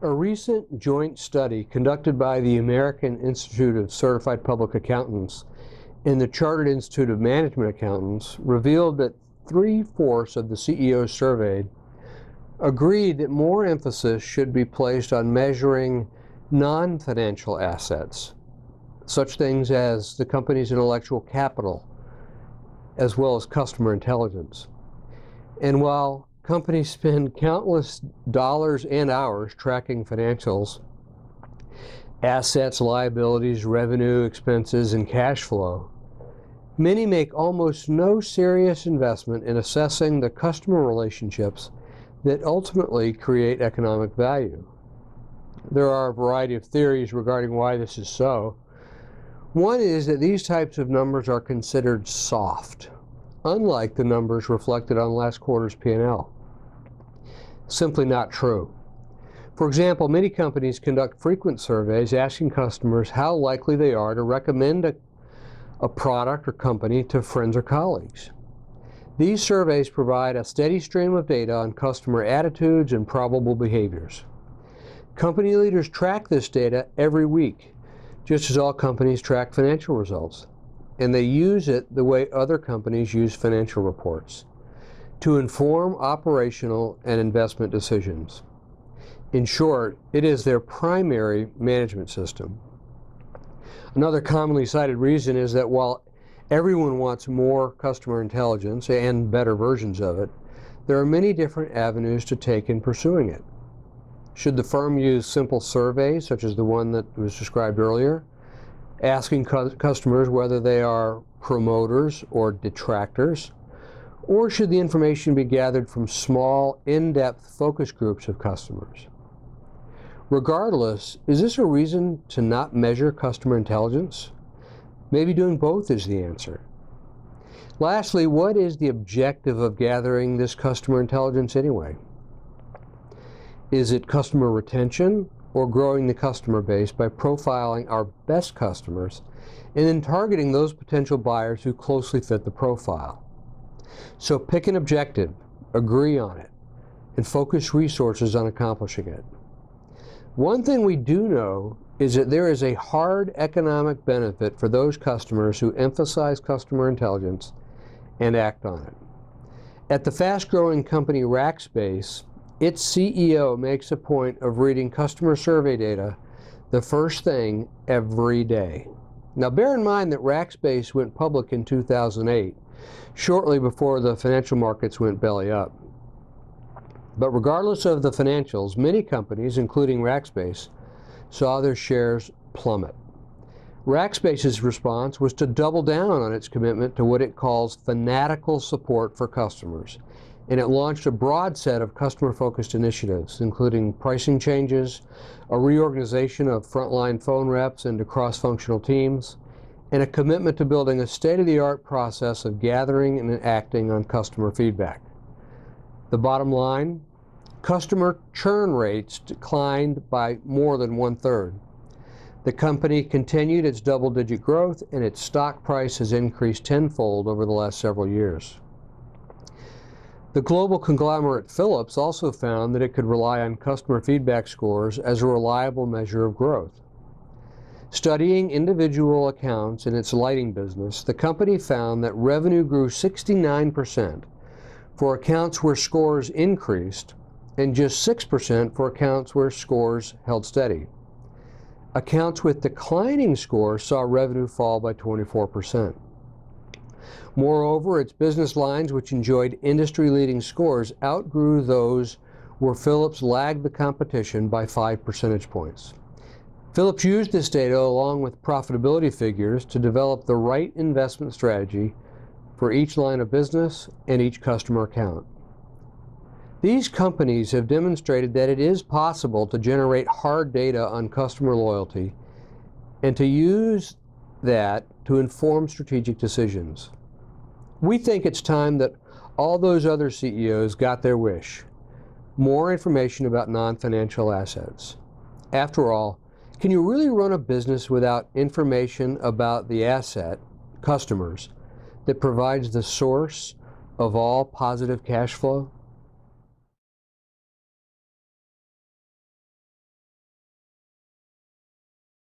A recent joint study conducted by the American Institute of Certified Public Accountants and the Chartered Institute of Management Accountants revealed that 3/4 of the CEOs surveyed agreed that more emphasis should be placed on measuring non-financial assets, such things as the company's intellectual capital, as well as customer intelligence. And while companies spend countless dollars and hours tracking financials, assets, liabilities, revenue, expenses, and cash flow, many make almost no serious investment in assessing the customer relationships that ultimately create economic value. There are a variety of theories regarding why this is so. One is that these types of numbers are considered soft, unlike the numbers reflected on last quarter's P&L. Simply not true. For example, many companies conduct frequent surveys asking customers how likely they are to recommend a product or company to friends or colleagues. These surveys provide a steady stream of data on customer attitudes and probable behaviors. Company leaders track this data every week, just as all companies track financial results, and they use it the way other companies use financial reports, to inform operational and investment decisions. In short, it is their primary management system. Another commonly cited reason is that while everyone wants more customer intelligence and better versions of it, there are many different avenues to take in pursuing it. Should the firm use simple surveys, such as the one that was described earlier, asking customers whether they are promoters or detractors? Or should the information be gathered from small, in-depth focus groups of customers? Regardless, is this a reason to not measure customer intelligence? Maybe doing both is the answer. Lastly, what is the objective of gathering this customer intelligence anyway? Is it customer retention or growing the customer base by profiling our best customers and then targeting those potential buyers who closely fit the profile? So pick an objective, agree on it, and focus resources on accomplishing it. One thing we do know is that there is a hard economic benefit for those customers who emphasize customer intelligence and act on it. At the fast-growing company Rackspace, its CEO makes a point of reading customer survey data the first thing every day. Now bear in mind that Rackspace went public in 2008, shortly before the financial markets went belly up. But regardless of the financials, many companies, including Rackspace, saw their shares plummet. Rackspace's response was to double down on its commitment to what it calls fanatical support for customers, and it launched a broad set of customer-focused initiatives, including pricing changes, a reorganization of frontline phone reps into cross-functional teams, and a commitment to building a state-of-the-art process of gathering and acting on customer feedback. The bottom line, customer churn rates declined by more than 1/3. The company continued its double-digit growth, and its stock price has increased tenfold over the last several years. The global conglomerate Philips also found that it could rely on customer feedback scores as a reliable measure of growth. Studying individual accounts in its lighting business, the company found that revenue grew 69% for accounts where scores increased, and just 6% for accounts where scores held steady. Accounts with declining scores saw revenue fall by 24%. Moreover, its business lines, which enjoyed industry-leading scores, outgrew those where Philips lagged the competition by 5 percentage points. Philips used this data along with profitability figures to develop the right investment strategy for each line of business and each customer account. These companies have demonstrated that it is possible to generate hard data on customer loyalty and to use that to inform strategic decisions. We think it's time that all those other CEOs got their wish: more information about non-financial assets. After all, can you really run a business without information about the asset, customers, that provides the source of all positive cash flow?